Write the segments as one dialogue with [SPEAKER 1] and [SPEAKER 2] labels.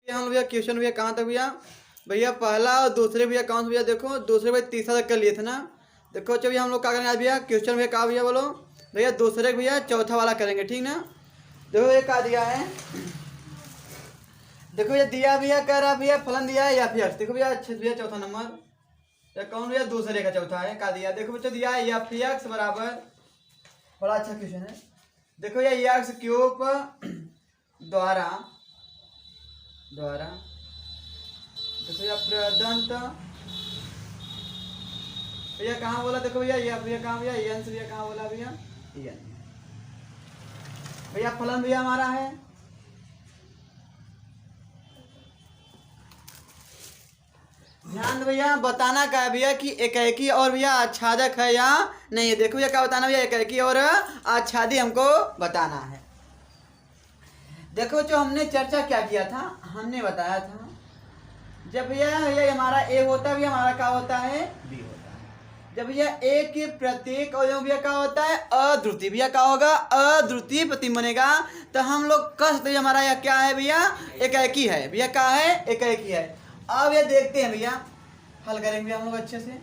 [SPEAKER 1] हम भैया क्वेश्चन भैया कहाँ तक भैया भैया पहला और दूसरे भैया कौन सा भैया देखो दूसरे भैया तीसरा तक कर लिए थे ना। देखो चलो भैया हम लोग क्या करेंगे आज भैया क्वेश्चन भैया कहा भैया बोलो भैया दूसरे भैया चौथा वाला करेंगे ठीक ना। देखो ये क्या दिया है देखो ये दिया भैया कह रहा भैया फलन दिया है या फिर देखो भैया अच्छे भैया चौथा नंबर कौन भैया दूसरे का चौथा है क्या दिया देखो बच्चों दिया है या फिर एक्स बराबर बड़ा अच्छा क्वेश्चन है। देखो ये एक्स क्यूब द्वारा देखो भैया प्रदंत भैया कहाँ बोला देखो भैया ये भैया कहाँ भैया एन से भैया कहाँ बोला भैया एन भैया फलन भैया हमारा है ध्यान भैया बताना क्या है भैया कि एकाएकी और भैया आच्छादक है या नहीं है। देखो भैया क्या बताना भैया एकाएकी और आच्छादी हमको बताना है। देखो जो हमने चर्चा क्या किया था हमने बताया था जब भैया भैया हमारा ए होता है भैया हमारा क्या होता है बी होता है। जब भैया ए के प्रत्येक अवयव भैया क्या होता है अद्वितीय भैया क्या होगा अद्वितीय प्रतिबिंब बनेगा तो हम लोग कह सकते हैं हमारा यह क्या है भैया एकाएकी है भैया क्या है एकाएकी है। अब ये देखते हैं भैया हल करेंगे हम लोग अच्छे से।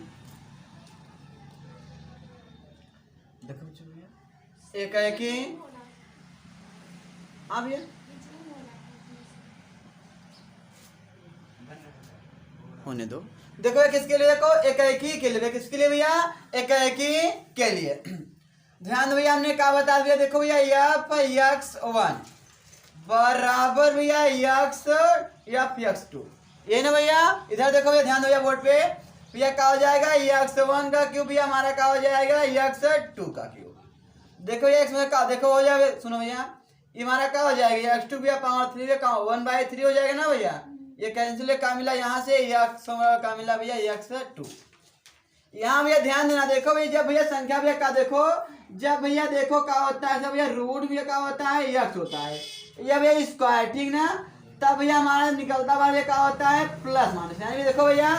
[SPEAKER 1] देखो भैया एकाएकी हाँ भैया होने दो। देखो ये किसके लिए देखो एकाएकी के लिए किसके लिए भैया एकाएकी के लिए ध्यान दो भैया हमने क्या बता दिया देखो भैया एफ एक्स वन बराबर भैया एक्स एफ एक्स टू ये ना भैया इधर देखो भैया ध्यान दो भैया बोर्ड पे भैया क्या हो जाएगा एक्स वन का क्यूब भैया हमारा क्या हो जाएगा एक्स टू का क्यूब। देखो ये एक्स में क्या देखो हो जाएगा सुनो भैया ये हमारा क्या हो जाएगा एक्स टू भैया पावर थ्री का वन बाई थ्री हो जाएगा ना भैया ये कैंसिल का मिला यहाँ से एक्स का मिला भैया एक्स टू। यहाँ भैया ध्यान देना देखो भैया जब भैया संख्या भैया का देखो जब भैया देखो क्या होता है जब भैया रूट भैया क्या होता है एक्स होता है या भैया स्क्वायर ठीक ना तब भैया हमारा निकलता भैया क्या होता है प्लस माइनस यानी देखो भैया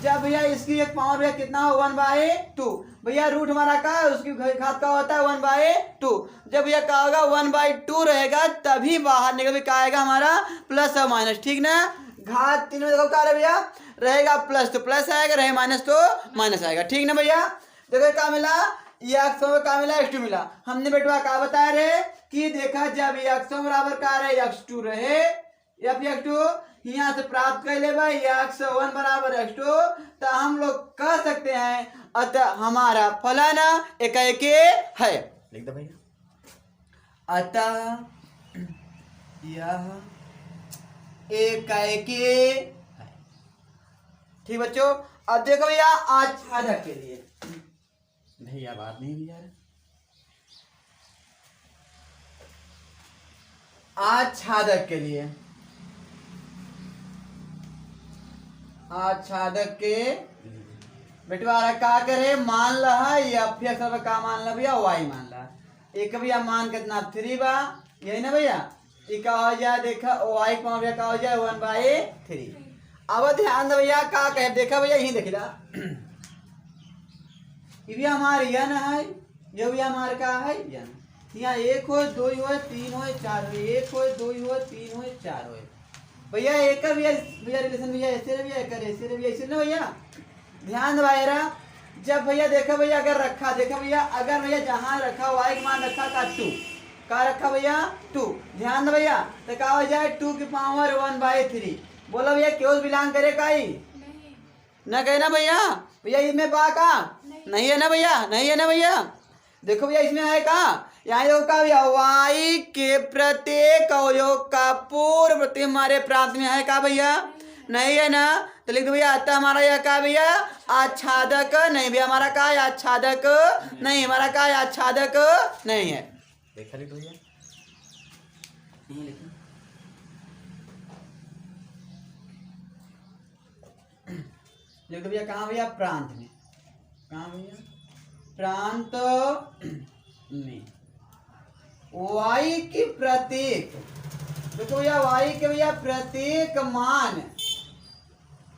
[SPEAKER 1] जब भैया इसकी एक पावर भैया कितना हो वन बाई टू भैया रूट हमारा का उसकी घात का होता है वन बाई टू जब भैया क्या होगा वन बाई टू रहेगा तभी बाहर निकल क्या आएगा हमारा प्लस और माइनस ठीक ना। घात तीन में देखो क्या है भैया रहेगा प्लस तो प्लस आएगा रहे माइनस तो माइनस आएगा ठीक ना भैया। देखो क्या मिला एक्स क्या मिला एक्स टू मिला हमने बेटवा क्या बताया रहे कि देखा जब एक्स बराबर क्या रहे एक्स टू रहे एफ एक्स टू यहाँ से प्राप्त कर ले भाई एक्स वन बराबर एक्स टू तो हम लोग कह सकते हैं अतः हमारा फलन एकाएकी है लिख दो भैया अतः यह एकाएकी है ठीक बच्चों। अब देखो भैया आच्छादक के लिए भैया बात नहीं भैया आच्छादक के लिए आच्छादक के बेटवा क्या करे मान ला या फिर का मान ला भैया वाई मान ला एक भैया मान कितना थ्री बा यही ना भैया क्या हो जाए देखा वाई का भैया क्या हो जाए वन बाई थ्री। अब ध्यान दो भैया क्या कहे देखा भैया यही देखिला ये भी हमारे यन है ये भी हमारे का है यन यहाँ एक हो दो हो तीन हो चार हो एक हो दो हो तीन हो चार हो भैया एक भैया भैया रिलेशन भैया ऐसे भैया एक ऐसे भैया ऐसे ना भैया ध्यान दबाएरा जब भैया देखा भैया अगर रखा देखा भैया अगर भैया जहाँ रखा वाई का मान रखा था टू का रखा भैया टू ध्यान दो भैया तो क्या हो जाए टू की पावर वन बाई थ्री बोलो भैया क्यों बिलोंग करे काई ना कहे ना भैया भैया इसमें बा का नहीं है ना भैया नहीं है ना भैया। देखो भैया इसमें है का यहाँ देखो का भैया वाई के प्रत्येक अवयव का पूर्व प्रतिबिंब हमारे प्रांत में है का भैया नहीं है ना तो लिख दो भैया अतः हमारा यह का भैया आच्छादक नहीं भैया हमारा का आच्छादक नहीं हमारा का आच्छादक नहीं है देखा लिख भैया लिख दो भैया कहाँ भैया प्रांत में कहाँ भैया प्रांत में वाई की प्रत्येक देखो भैया वाई के भैया प्रत्येक मान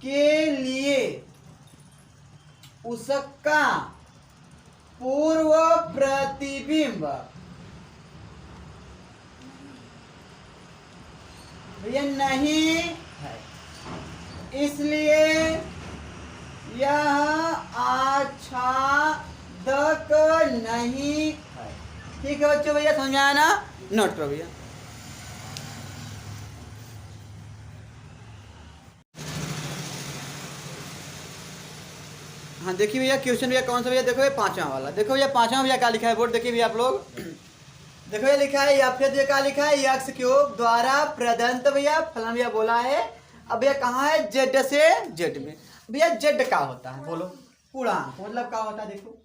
[SPEAKER 1] के लिए उसका पूर्व प्रतिबिंब भैया नहीं इसलिए यह आच्छादक नहीं है। ठीक है बच्चों, भैया समझ में आया ना? नोट करो भैया। हाँ देखिए भैया क्वेश्चन भैया कौन सा भैया, देखो ये 5वां वाला, देखो भैया 5वां भैया क्या लिखा है, बोर्ड देखिए भैया आप लोग। देखो ये लिखा है, या फिर ये क्या लिखा है, यक्स क्यूब द्वारा प्रदत्त भैया फलन भैया बोला है। अब भैया कहाँ है, जेड से जेड में। भैया जेड का होता है, बोलो पूर्णांक, मतलब क्या होता है, देखो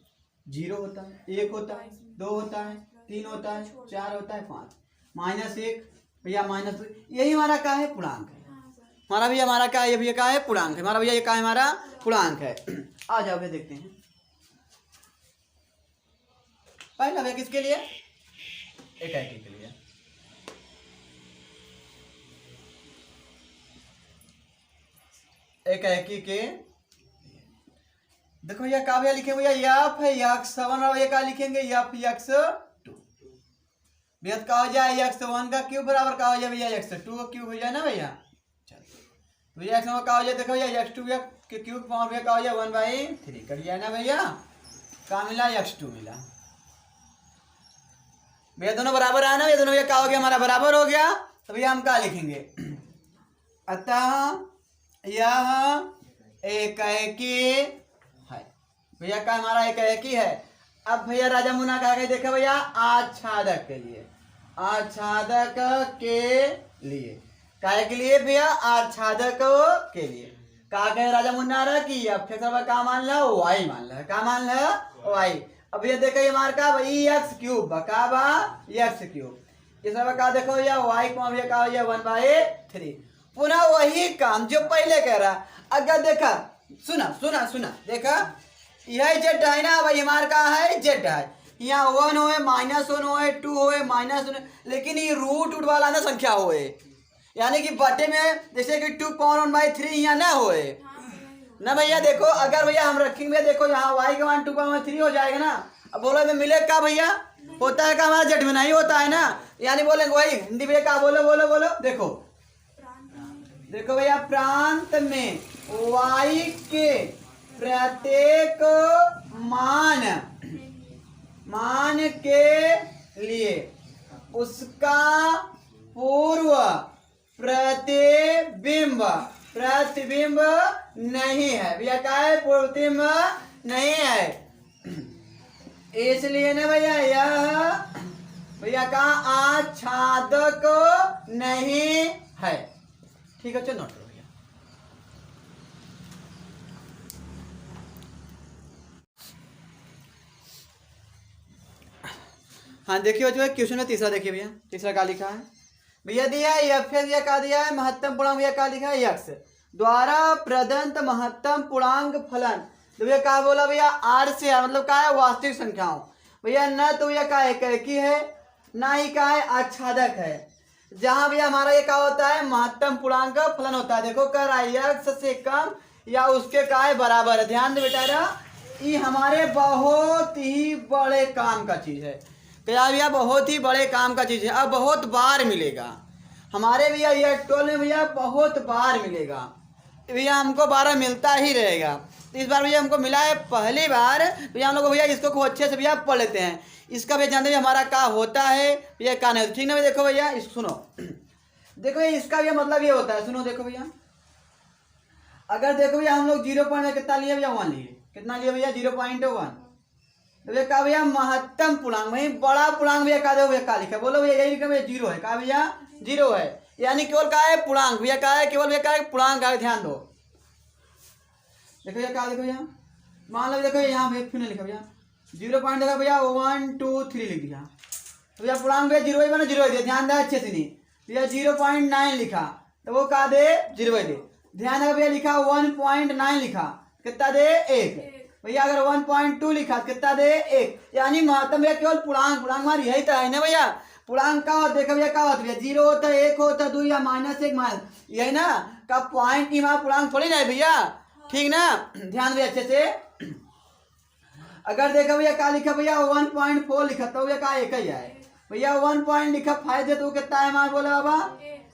[SPEAKER 1] 0 होता है, 1 होता है, 2 होता है, 3 होता है, 4 होता है, 5, -1 भैया -2, यही हमारा क्या है, पूर्णांक है हमारा भैया। हमारा क्या है, ये भैया क्या है, पूर्णांक है हमारा भैया, ये क्या है, हमारा पूर्णांक है। आ जाओ भैया देखते हैं पहला भैया किसके लिए, एकाएकी के लिए। एकाएकी के देखो भैया क्या भैया लिखेंगे भैया, एफ एक्स 1 और ये क्या लिखेंगे, एफ एक्स 2। भैया क्या हो जाए, एक्स 1 का क्यूब बराबर क्या हो जाए भैया, एक्स 2 का क्यूब हो जाए ना भैया। चलो भैया एक्स 1 का हो जाए, देखो भैया एक्स 2 के क्यूब पावर भैया क्या हो जाए 1/3 कर जाए ना भैया। क्या मिला, एक्स 2 मिला भैया, दोनों बराबर आया ना भैया, दोनों भैया क्या हो गया, हमारा बराबर हो गया। तो भैया हम क्या लिखेंगे, अतः यह एकाएकी है भैया, क्या हमारा एकाएकी है। अब भैया राजा मुन्ना कहा गया, देखो भैया आच्छादक के लिए, आच्छादक के लिए, काय के लिए भैया, आच्छादक के लिए। कहा गया राजा मुन्ना रहा कि अब फिर क्या मान लो, वाई मान लो, क्या मान लो, वाई। अब ये देखो ये मार का भाई एक्स क्यूब बका बा एक्स क्यूब, ये सब का देखो या वाई को भैया का या 1/3। पुनः वही काम जो पहले कह रहा, अगर देखा सुना सुना सुना देखा, यह जेड है ना भाई, हमार का है जेड है, यहाँ 1 होए, -1 होए, 2 होए, -1, लेकिन ये रूट वाला ना संख्या होए, यानी कि बटे में जैसे कि 2/1/3 यहाँ ना होए ना भैया। देखो अगर भैया हम रखेंगे, देखो यहाँ y का मान 2/3 हो जाएगा ना। अब बोलो में मिले क्या भैया, होता है क्या, हमारा जेड में नहीं होता है ना, यानी बोलेंगे वही हिंदी भैया क्या, बोलो बोलो बोलो, देखो देखो भैया प्रांत में y के प्रत्येक मान के लिए उसका पूर्व प्रतिबिंब नहीं है भैया, क्या है, प्रतिबिंब नहीं है। इसलिए ना भैया यह भैया का आच्छादक नहीं है। ठीक है, चलो नोट करो भैया। हाँ देखिए जो क्वेश्चन में तीसरा देखिए भैया, तीसरा क्या लिखा है भैया, दिया है एफ या क्या दिया है, महत्तम पूर्णांक भैया क्या लिखा है, यक्स द्वारा प्रदत्त महत्तम पूर्णांक फलन। तो भैया क्या बोला भैया, आर से आर मतलब क्या है, वास्तविक संख्याओं भैया, न तो भैया क्या एकाएकी है, ना ही क्या है आच्छादक है। जहां भैया हमारा ये क्या होता है, महत्तम पूर्णांक का फलन होता है। देखो कर यक्स से कम या उसके क्या है बराबर है। ध्यान दे बेटा, ये हमारे बहुत ही बड़े काम का चीज है, क्या भैया, बहुत ही बड़े काम का चीज है। अब बहुत बार मिलेगा हमारे भैया, ये 12 में भैया बहुत बार मिलेगा भैया, हमको 12 मिलता ही रहेगा। तो इस बार भैया हमको मिला है पहली बार भैया, हम लोग भैया इसको खूब अच्छे से भैया पढ़ लेते हैं। इसका भैया जानते भैया हमारा क्या होता है भैया, क्या नहीं, ठीक ना भैया। देखो भैया इस सुनो, देखो ये इसका भैया मतलब ये होता है, सुनो देखो भैया, अगर देखो भैया हम लोग 0 पॉइंट कितना लिए भैया, 1 लिए, कितना लिए भैया 0.1। तो भैया क्या भैया, महत्तम पूर्णांक वही बड़ा पूर्णांक भैया का दो भैया का लिखा, बोलो भैया यही लिखा भैया, 0 है, का भैया 0 है, यानी केवल का है पूर्णांक भैया, का है केवल भैया का है पूर्णांक का, ध्यान दो। देखो भैया क्या, देखो भैया मान लो, देखो यहाँ भैया फिर लिखा भैया 0 पॉइंट, देखा भैया 1 2 3 लिख दिया, तो भैया पूर्णांक भैया 0 ही बना, 0 दे, ध्यान दे अच्छे से नहीं भैया, 0.9 लिखा तो वो का दे 0 दे, ध्यान है भैया, लिखा 1.9 लिखा कितना दे 1 भैया, अगर 1.2 लिखा कितना दे 1, यानी महत्तम भैया केवल पूर्णांक, पूर्णांक हमारी यही तो है ना भैया। पूर्णांक का होता, देखो भैया क्या होता है, 0 होता है, 1 होता है, 2 या -1 माइनस, यही ना का पॉइंट ही हमारा पूर्णांक थोड़ी ना है भैया, ठीक ना। ध्यान भैया अच्छे से, अगर देखो भैया क्या लिखा भैया 1.4 लिखा तो भैया का 1 ही है भैया, 1 पॉइंट लिखा 5 दे तो कितना है हमारा, बोला बाबा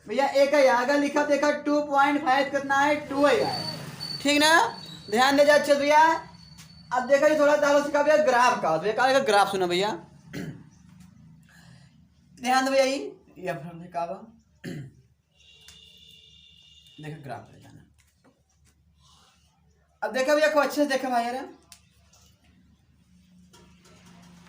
[SPEAKER 1] भैया एक ही आगे लिखा देखा 2.5 कितना है 2 ही है, ठीक ना। ध्यान दे जा अच्छे भैया। अब देखा ये थोड़ा दालो सिखा भैया ग्राफ का, भैया का ग्राफ सुनो भैया, ध्यान दो भैया। ये काबा देखो ग्राफ ले जाना। अब देखा भैया को अच्छे से देखा भाई यार,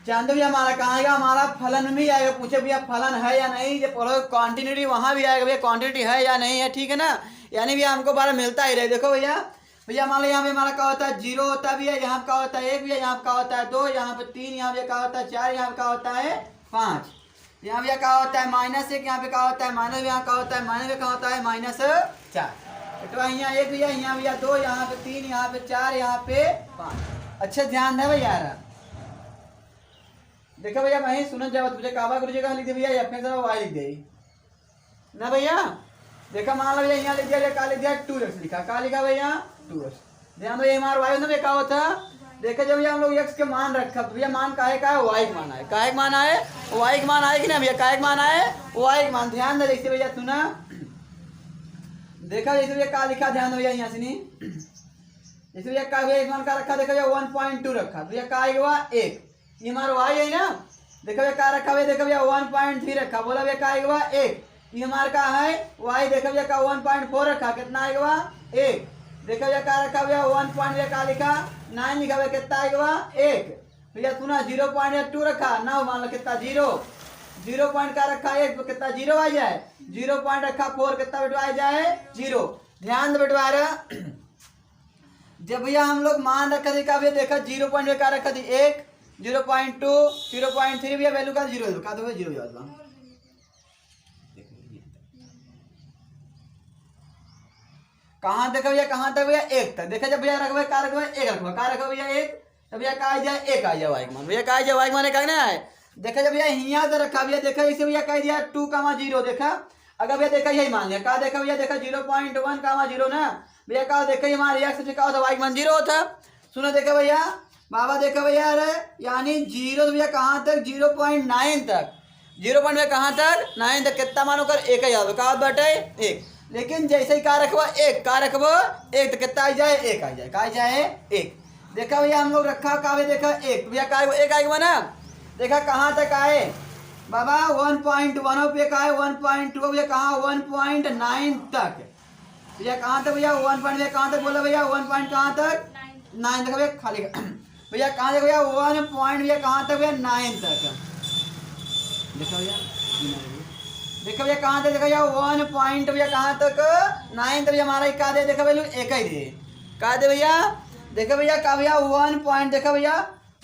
[SPEAKER 1] जान दो भैया हमारा कहाँ आएगा, हमारा फलन में भी आएगा। पूछे भैया फलन है या नहीं, जब क्वांटिटी वहां भी आएगा भैया क्वांटिटी है या नहीं है, ठीक है ना। यानी भैया हमको बारह मिलता ही रहे। देखो भैया भैया मान लो यहाँ पे हमारा क्या होता है 0 होता है भैया, यहाँ पे क्या होता है 1 भैया, यहाँ पे क्या होता है 2, यहाँ पे 3, यहाँ पे क्या होता है 4, यहाँ पे क्या होता है 5, यहाँ भैया क्या होता है -1, यहाँ पे क्या होता है माइनस, यहाँ क्या होता है माइनस, क्या होता है -4। तो यहाँ 1 भैया, यहाँ भैया 2, यहाँ पे 3, यहाँ पे 4, यहाँ पे 5। अच्छे ध्यान है भैया यार। देखो भैया वही सुनो जब तुझे काबा गुरु जी का लिख दे भैया, या फिर वाई लिख दे ना भैया। देखा मान लो भैया यहाँ लिख दिया, क्या लिख दिया 2x लिखा, क्या लिखा भैया 2x। ध्यान दो ये हमारा वाई ना क्या होता। देखो जब भैया हम लोग x के मान रखा तो भैया मान काहे का है y का मान आए, काहे का मान आए y का मान आए कि ना भैया, काहे का मान आए y का मान। ध्यान दे जैसे भैया सुना, देखा जैसे भैया क्या लिखा, ध्यान दो भैया यहाँ से नहीं, जैसे भैया का भैया मान का रखा, देखो भैया 1.2 रखा, भैया का आएगा 1, ये हमारा y है ना। देखो भैया क्या रखा भैया, देखो भैया 1.3 रखा, बोला भैया का आएगा 1, ये हमारा का है y। देखो भैया का 1.4 रखा, कितना आएगा 1। देखो भैया क्या रखा भैया 1 का लिखा 9 लिखा भैया, कितना आएगा 1। भैया सुना 0.2 रखा ना, मान लो कितना 0 पॉइंट का रखा 1 तो कितना 0 आ जाए, 0 पॉइंट रखा 4 कितना बिटवाया जाए 0। ध्यान दे बिटवा रहा। जब भैया हम लोग मान रखा थी का भैया देखा 0 पॉइंट का रखा थी 1, 0.2, 0.3 भैया वैल्यू का 0 का दो 0 जाता। कहाँ देखा भैया, कहाँ तक भैया 1 तक। देखा जब भैया रखा क्या रखा 1 रखा, क्या रखा भैया 1, तब भैया का आ जाए 1 आ जाए वाई मान, भैया का आ जाए वाई मान का ना है। देखा जब भैया यहाँ से रखा भैया, देखा इसे भैया कह दिया 2,0। देखा अगर भैया देखा यही मान लिया का, देखा भैया देखा 0.1,0 ना भैया का, देखा हमारे रिएक्शन का होता वाई मान 0 होता। सुनो देखा भैया बाबा, देखा भैया अरे यानी 0 भैया कहाँ तक 0.9 तक, 0. कहाँ तक 9 तक, कितना मानो कर 1 ही आओ का बटे 1। लेकिन जैसे ही का रखबो 1, का रखबो 1 तो कितना आ जाए 1 आ जाए, का आ जाए 1। देखा भैया हम लोग रखा का भैया देखा 1 भैया का 1 आएगा ना। देखा कहाँ तक आए बाबा 1.1 पे का है 1.2 भैया कहाँ 1.9 तक भैया, कहाँ तक भैया 1 पॉइंट भैया कहाँ तक बोला भैया 1 पॉइंट कहाँ तक 9 तक भैया खाली भैया कहाँ तक भैया 1 पॉइंट भैया कहाँ तक भैया 9 तक। देखा भैया, देखा भैया कहाँ तक, देखा भैया 1 पॉइंट भैया कहाँ तक 9 तक भैया हमारा क्या दे, देखा भैया 1 ही दे का दे भैया। देखा भैया का भैया 1 पॉइंट, देखा भैया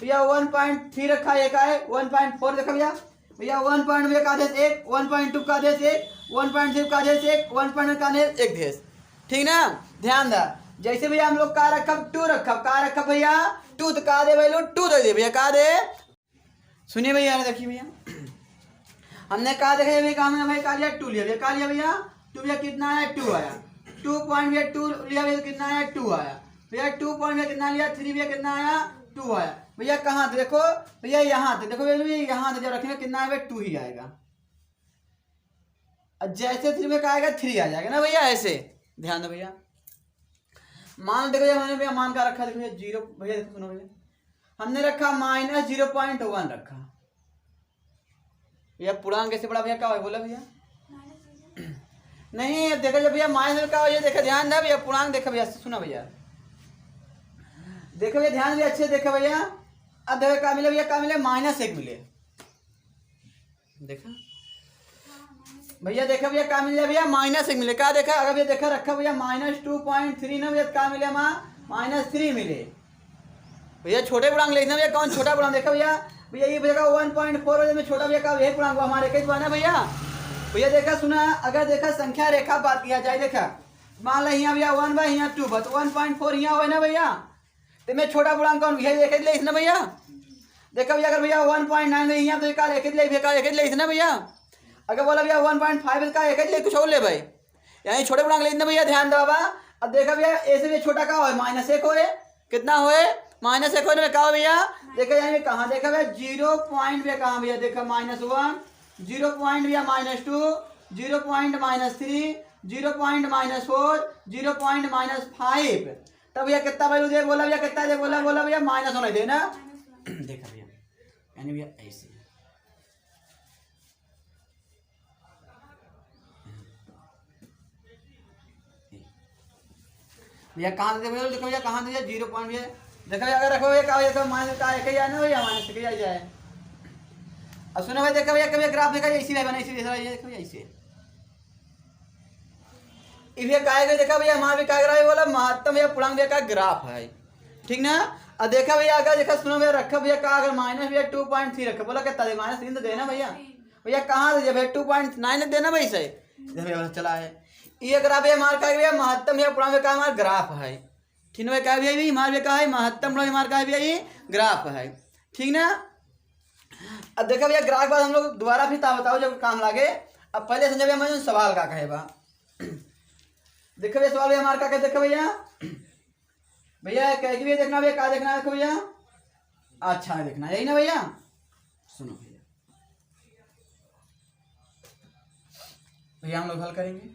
[SPEAKER 1] भैया 1.3 रखा है, का है 1.4। देखा भैया भैया 1 पॉइंट भैया का देश 1, 1.2 का देश 1, 1.3 का देश 1, 1 का देश 1 देश, ठीक ना। ध्यान दा जैसे भैया हम लोग का रखा 2 रखा, का रखा भैया 2 तो का दे भैया 2 दे भैया का दे। सुनिए भैया देखिए भैया हमने कहा देखा भैया हमने भाई का लिया 2 लिया भैया, का लिया भैया 2 भैया कितना आया 2 आया, 2 पॉइंट भैया 2 लिया भैया कितना आया 2 आया भैया, 2 पॉइंट भैया कितना लिया 3 भैया कितना आया 2 आया भैया। कहाँ थे देखो भैया यहाँ थे, देखो भैया यहाँ थे जब रखेंगे कितना आएगा 2 ही आएगा, जैसे 3 में का आएगा 3 आ जाएगा ना भैया ऐसे। ध्यान दो भैया मान देखो हमने भैया मान का रखा, देखो भैया 0 भैया देखो सुनो भैया हमने रखा -0.1 रखा भैया, पूर्णांक कैसे पड़ा भैया, क्या है बोला भैया नहीं देखा जब भैया माइनस का हो, देखा ध्यान दे भैया पूर्णांक देखा भैया सुना भैया, देखो भैया ध्यान भैया अच्छे देखा भैया। अब देखो क्या मिले भैया, क्या मिले -1 मिले। देखा भैया देखा भैया क्या मिले भैया -1 मिले, क्या देखा अगर भैया देखा रखा भैया -2.3 ना भैया क्या मिले -3 मिले भैया। छोटे पूर्णांक लिखना भैया, कौन छोटा पूर्णांक, देखा भैया भैया ये भैया 1.4 में छोटा भैया का यही पूर्णांक हमारे कई ना भैया। भैया देखा सुना अगर देखा संख्या रेखा बात किया जाए, देखा मान लो यहाँ भैया 1 बाई यहाँ 2 बस 1.4 यहाँ हुआ ना भैया, तो मैं छोटा पूर्णांक कौन भैया देख ले ना भैया। देखा भैया अगर भैया 1.9 में यहाँ तो का एक ले भैया, एक ले ना भैया। अगर बोला भैया 1.5 का एक ले कुछ और ले भाई, यहाँ छोटे पूर्णांक ले ना भैया। ध्यान दो बाबा अब देखा भैया ऐसे भैया छोटा का हो -1 हो कितना होए -1 होने में कहा भैया, देखा यहाँ कहाँ देखा भैया 0 पॉइंट भैया कहाँ भैया देखा -1, 0 पॉइंट भैया -2, 0.-3, 0.-4, 0.-5, तब भैया कितना वैल्यू दे बोला भैया, कितना दे बोला भैया माइनस होना दे ना। देखा भैया, यानी भैया ऐसे भैया कहाँ दे भैया, देखो भैया कहाँ दे 0 पॉइंट भैया, देखो भैया अगर रखो भैया का भैया माइनस का एक ही आना भैया, माइनस एक ही जाए। अब सुनो भाई, देखो भैया कभी ग्राफ देखा इसी में बना, इसी देखो भैया इसे भैया काय गए, देखा भैया हमारे का ग्राफ बोला महत्तम भैया पूर्णांक भैया का ग्राफ है, ठीक ना। अब देखा भैया अगर देखा सुनो भैया रखा भैया का अगर माइनस भैया 2.3 रखा, बोला कितना दे -3 तो देना भैया, भैया कहाँ दे भैया 2.9 देना भाई सही, भैया चला है ये ग्राफ है हमारा का भैया महत्तम भैया पूर्णांक का हमारा ग्राफ है, ठीक ना भैया भैया हमारे का है महत्तम हमारा का भैया ये ग्राफ है, ठीक ना। अब देखा भैया ग्राफ बाद हम लोग दोबारा फिर बताओ जब काम लागे। अब पहले समझे भैया मुझे सवाल का कहे बा, देखो भैया सवाल भैया हमारा का कहे, देखो भैया भैया कह के भैया देखना भैया क्या देखना है, देखो भैया अच्छा देखना यही ना भैया। सुनो भैया भैया हम लोग हल करेंगे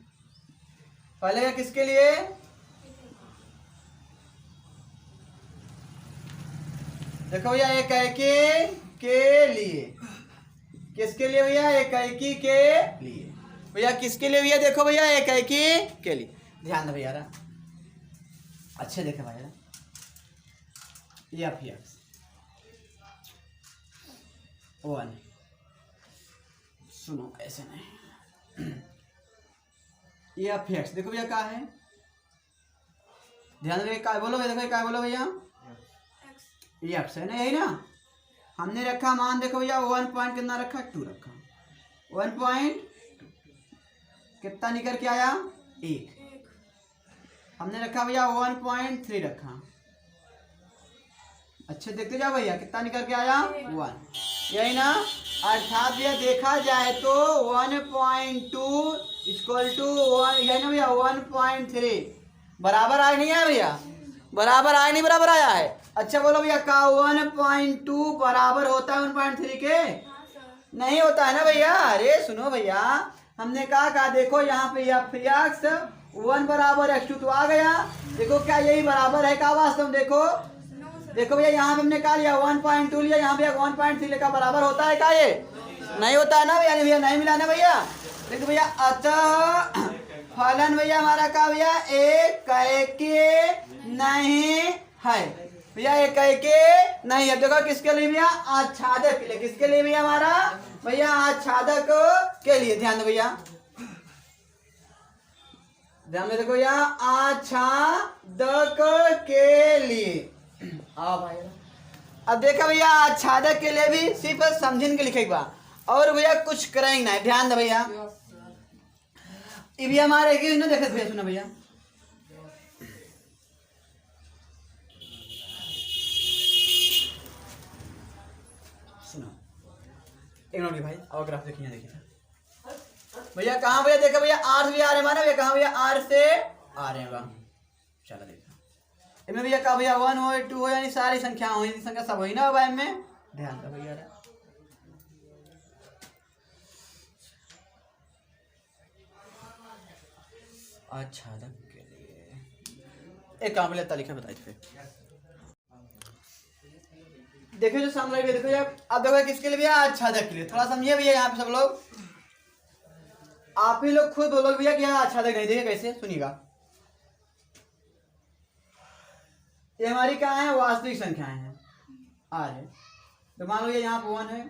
[SPEAKER 1] पहले भैया किसके लिए, देखो भैया एक के लिए, किसके लिए भैया एकाएकी के लिए, भैया किसके लिए भैया देखो भैया एकाएकी के लिए, ध्यान दो भैया अच्छे देखे भैया एफ एक्स 1, सुनो ऐसे नहीं एफ एक्स देखो भैया क्या है, ध्यान दो क्या बोलो भैया, देखो क्या बोलो भैया एक्स है ना, यही ना हमने रखा मान देखो भैया 1 पॉइंट कितना रखा 2 रखा, 1 पॉइंट कितना निकल के आया 1, हमने रखा भैया 1.3 रखा, अच्छे देखते जाओ भैया कितना निकल के आया 1, यही ना। अर्थात भैया देखा जाए तो 1.2 इक्वल टू 1 यही ना भैया 1.3 बराबर आया नहीं है भैया, बराबर आया नहीं बराबर आया है। अच्छा बोलो भैया का 1.2 बराबर होता है 1.3 के, नहीं होता है ना भैया। अरे सुनो भैया हमने कहा देखो यहाँ पे एफ एक्स 1 बराबर x2 तो आ गया, देखो क्या यही बराबर है का वास्तव में, देखो भैया यहाँ पे हमने कहा लिया 1.2 लिया, यहाँ पे 1.3 लिखा बराबर होता है क्या, ये नहीं होता है ना भैया, भैया नहीं मिला ना भैया। देखो भैया अतः फलन भैया हमारा का भैया एकाएकी नहीं है भैया, एकाएकी नहीं है। देखो किसके लिए भैया आच्छादक के लिए, किसके लिए भैया हमारा भैया आच्छादक के लिए, ध्यान दो भैया ध्यान में देखो भैया आच्छादक के लिए हाँ भाई। अब देखा भैया आच्छादक के लिए भी सिर्फ समझिन के लिखेगा और भैया कुछ करेंगे ना, ध्यान दो भैया ये भी हमारे की ना देखे भैया, सुना भैया सुनो एक मिनट भाई और ग्राफ देखिए, देखिए भैया कहाँ भैया देखा भैया आर भी आ रहे माना भैया, कहाँ भैया आर से आ रहे हैं, चलो देखा इनमें भैया कहा भैया 1 हो 2 हो यानी सारी संख्या हो, संख्या सब हुई ना भाई में, ध्यान दो भैया अच्छा के लिए एक काम लेता लिखा बताइए फिर देखिए जो सामने देखो भैया। अब देखो किसके लिए भैया आच्छादक के लिए, थोड़ा समझिए भैया यहाँ पे सब लोग, आप ही लोग खुद बोलोगे भैया कि यहाँ आच्छादक नहीं, देखिए कैसे सुनिएगा। ये हमारी कहाँ है वास्तविक संख्याएं हैं आर है, तो मान लो ये यहाँ पे 1 है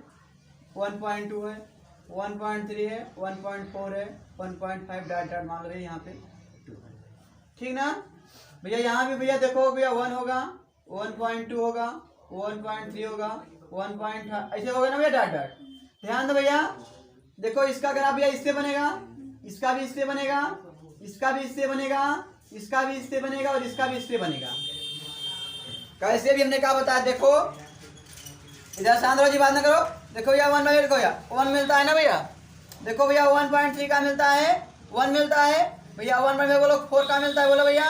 [SPEAKER 1] 1.2 है 1.3 है 1.4 है 1.5 डॉट डॉट मान लो यहाँ पे 2 है, ठीक ना भैया। यहाँ भी भैया देखो भैया 1 होगा 1.2 होगा 1.3 होगा 1. ऐसे होगा ना भैया डॉट डॉट, ध्यान दो भैया। देखो इसका ग्राफ भैया इससे बनेगा, इसका भी इससे बनेगा, इसका भी इससे बनेगा, इसका भी इससे बनेगा और इसका भी इससे बनेगा। कैसे भी हमने कहा बताया, देखो इधर शांत जी बात ना करो। देखो भैया 1 देखो भैया 1 मिलता है ना भैया, देखो भैया 1.3 का मिलता है 1 मिलता है भैया 1 में बोलो 4 का मिलता है, बोलो भैया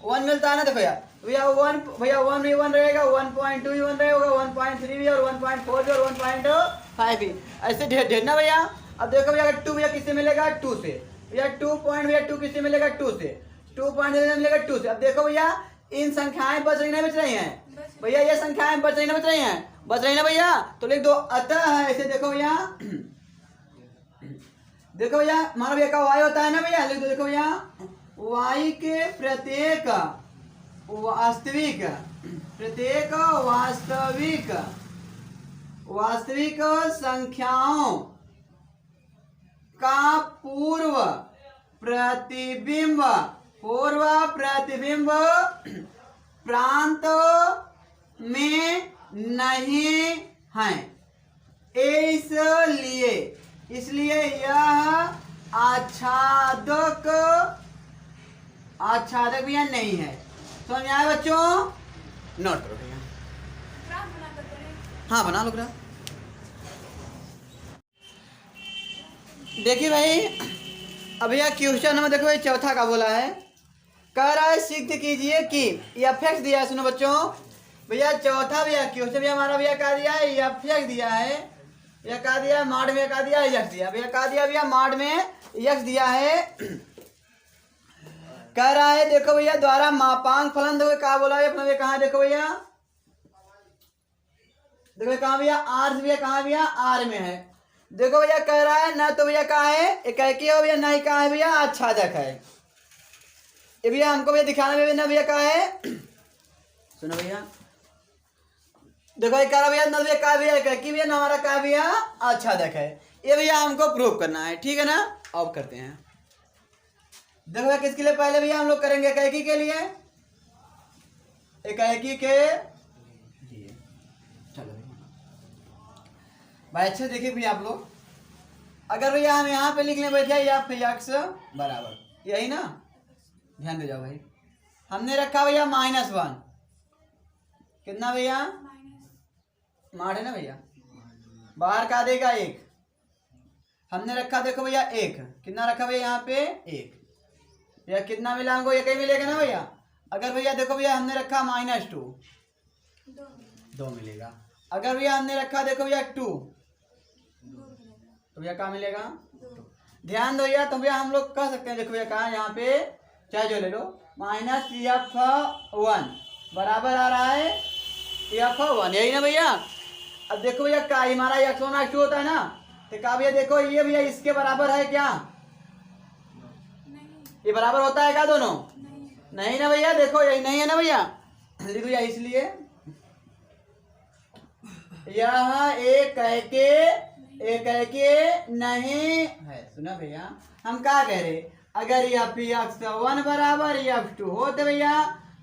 [SPEAKER 1] 1 मिलता है ना। देखो भैया 1 भैया 1 भी 1 रहेगा 1.2 भी 1 रहेगा 1.3 भी और 1.4 भी और 1.5 भी, ऐसे ढेर ढेर ना भैया। अब देखो भैया 2 भैया किससे मिलेगा 2 से, भैया 2 पॉइंट भैया 2 किससे मिलेगा 2 से, 2 पॉइंट मिलेगा 2 से। अब देखो भैया इन संख्याएं बच रही नहीं बच रही हैं भैया, ये संख्याएं बच रही ना बच रही हैं, बच रही ना भैया, तो लिख दो अतः है ऐसे। देखो भैया देखो भैया हमारा भैया का y होता है ना भैया, लिख दो देखो भैया y के प्रत्येक वास्तविक संख्याओं का पूर्व प्रतिबिंब प्रांत में नहीं है, इसलिए यह आच्छादक भैया नहीं है। समझ में आया बच्चों? नोट करो भैया, हाँ बना लो ग्राफ। देखिए भाई अब भैया क्वेश्चन नंबर देखो भाई चौथा का बोला है, कह रहा है सिद्ध कीजिए कि एफ दिया है। सुनो बच्चों भैया चौथा भैया क्वेश्चन भैया हमारा भैया कहा दिया है एफ दिया है, भैया कहा दिया है माड में, कहा दिया है यक्स दिया, भैया कहा दिया भैया माड में यक्स दिया है। कह रहा है देखो भैया द्वारा मापांक फलन देखो कहा बोला है अपना भैया, कहाँ देखो भैया देखो कहाँ भैया आर भैया, कहाँ भैया आर में है। देखो भैया कह रहा है ना तो भैया कहा है एकाकी हो भैया, ना ही कहा है भैया आच्छादक है। ये भैया हमको भैया दिखाने में ना भैया कहा है, सुनो भैया देखो ये कह भैया ना भैया कहा भैया एकाकी भैया, ना हमारा कहा भैया आच्छादक है। ये भैया हमको प्रूव करना है, ठीक है ना। अब करते हैं देखो भैया किसके लिए, पहले भैया हम लोग करेंगे एकाकी के लिए, एकाकी के लिए। चलो भाई अच्छे देखिए भैया आप लोग, अगर भैया हम यहाँ पे लिख लें बैठे या फिर यक्स बराबर यही ना, ध्यान दे जाओ भाई। हमने रखा भैया -1, कितना भैया मार है ना भैया, बाहर का देगा 1, हमने रखा देखो भैया 1, कितना रखा भैया यहाँ पे 1, भैया कितना मिला हमको, एक ही मिलेगा ना भैया। अगर भैया देखो भैया हमने रखा -2, 2 मिलेगा। अगर भैया हमने रखा देखो भैया 2, तो भैया क्या मिलेगा 2। ध्यान दो भैया, तो भैया हम लोग कह सकते हैं देखो भैया कहा यहाँ पे चाहे जो ले लो -f1 बराबर आ रहा है f1, यही ना भैया। अब देखो भैया का हमारा x1 x2 होता है ना, तो कहा भैया देखो ये भैया इसके बराबर है क्या, ये बराबर होता है क्या दोनों, नहीं ना भैया, देखो यही नहीं है ना भैया, देखो भैया इसलिए यह एक के नहीं है। सुना भैया हम क्या कह रहे, अगर यह x1 बराबर f2 हो तो भैया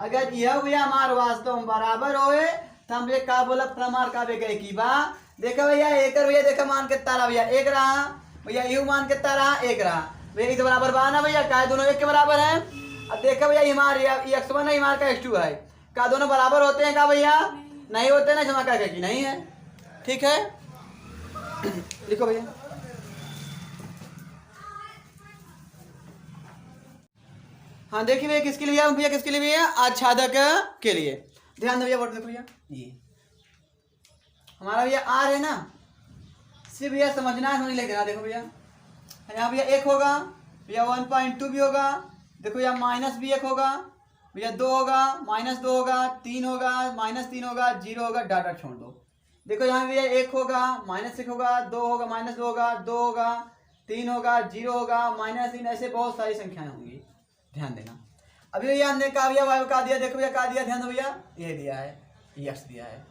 [SPEAKER 1] अगर यह भैया हमारे वास्तव में बराबर होए तो हम भैया का बोला प्रमाण का बेगे की बा। देखो भैया एक भैया देखो मान कितना रहा भैया 1 रहा भैया, यू मान कितना रहा 1 रहा भैया, तो बराबर बा ना भैया, का दोनों 1 के बराबर है। अब देखो भैया हमारे x1 है हमारे का x2 है, का दोनों बराबर होते हैं का भैया, नहीं होते ना, जमा का की नहीं है, ठीक है। लिखो भैया हाँ देखिए भैया किसके लिए भैया, किसके लिए भैया आच्छादक के लिए। ध्यान दो भैया बोर्ड देखो भैया, ये हमारा भैया आर है ना, सिर्फ भैया समझना है, समझ लेना। देखो भैया यहाँ भैया 1 होगा भैया, 1.2 भी होगा, देखो भैया माइनस भी 1 होगा भैया, 2 होगा -2 होगा, 3 होगा -3 होगा, 0 होगा, डाटा छोड़ दो। देखो यहाँ भैया 1 होगा -1 होगा, 2 होगा -2 होगा, 2 होगा 3 होगा, 0 होगा -3, ऐसे बहुत सारी संख्याएं होंगी, ध्यान देना। अभी भैया हमने कहा भैया वाई का दिया, देखो भैया का दिया, ध्यान दो भैया ये दिया है यक्स दिया है,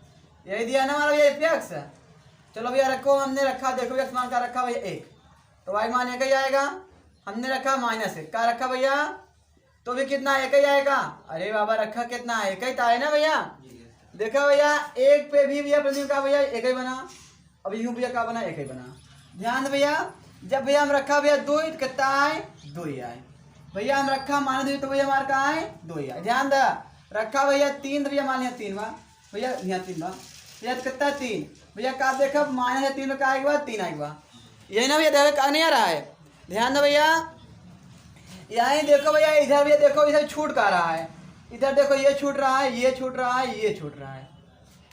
[SPEAKER 1] यही दिया है ना हमारा भैया यक्स। चलो भैया रखो, हमने रखा देखो यक्स मान का रखा भैया 1, तो वाई मान 1 ही आएगा। हमने रखा -1 का रखा भैया, तो भी कितना 1 ही आएगा। अरे बाबा रखा कितना है 1 ही था है ना भैया। देखो भैया 1 पे भी भैया प्रतिबिंब का भैया 1 ही बना, अब यूं भैया का बना 1 ही बना। ध्यान दो भैया जब भैया हम रखा भैया 2 तो कितना आए 2 ही आए भैया, हम रखा -2 तो भैया हमारे का आए 2 ही आए। ध्यान दा रखा भैया 3 तो भैया मान लिया 3 बार भैया, यहाँ 3 बार भैया कितना 3 भैया का देखा -3 में का आएगा 3 आएगा, यही ना भैया देखो का नहीं आ रहा है। ध्यान दो भैया यही देखो भैया, इधर भैया देखो इधर छूट का रहा है, इधर देखो ये छूट रहा है, ये छूट रहा है, ये छूट रहा है,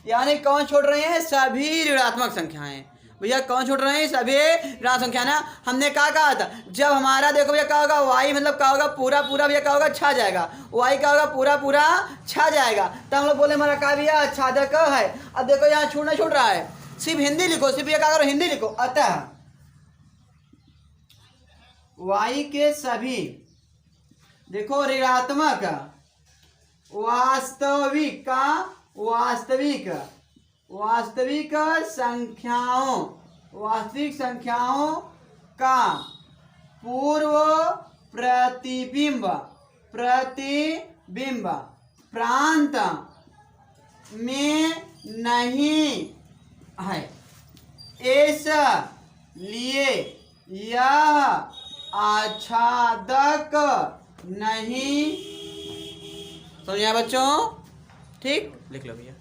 [SPEAKER 1] यानी कौन छोड़ रहे हैं, सभी ऋणात्मक संख्याएं। भैया कौन छूट रहे हैं? सभी ऋणात्मक संख्या ना। हमने क्या कहा था? जब हमारा देखो भैया क्या होगा, y मतलब क्या होगा, पूरा पूरा भैया क्या होगा, छा जाएगा। y क्या होगा, पूरा पूरा छा जाएगा। तो हम लोग बोले हमारा क्या भैया, आच्छादक है। अब देखो यहाँ छूट नहीं छूट रहा है, सिर्फ हिंदी लिखो, सिर्फ ये क्या करो, हिंदी लिखो। अतः y के सभी देखो ऋणात्मक वास्तविक संख्याओं का पूर्व प्रतिबिंब प्रांत में नहीं है, इसलिए यह आच्छादक नहीं। समझ आया बच्चों? ठीक, लिख लो भैया।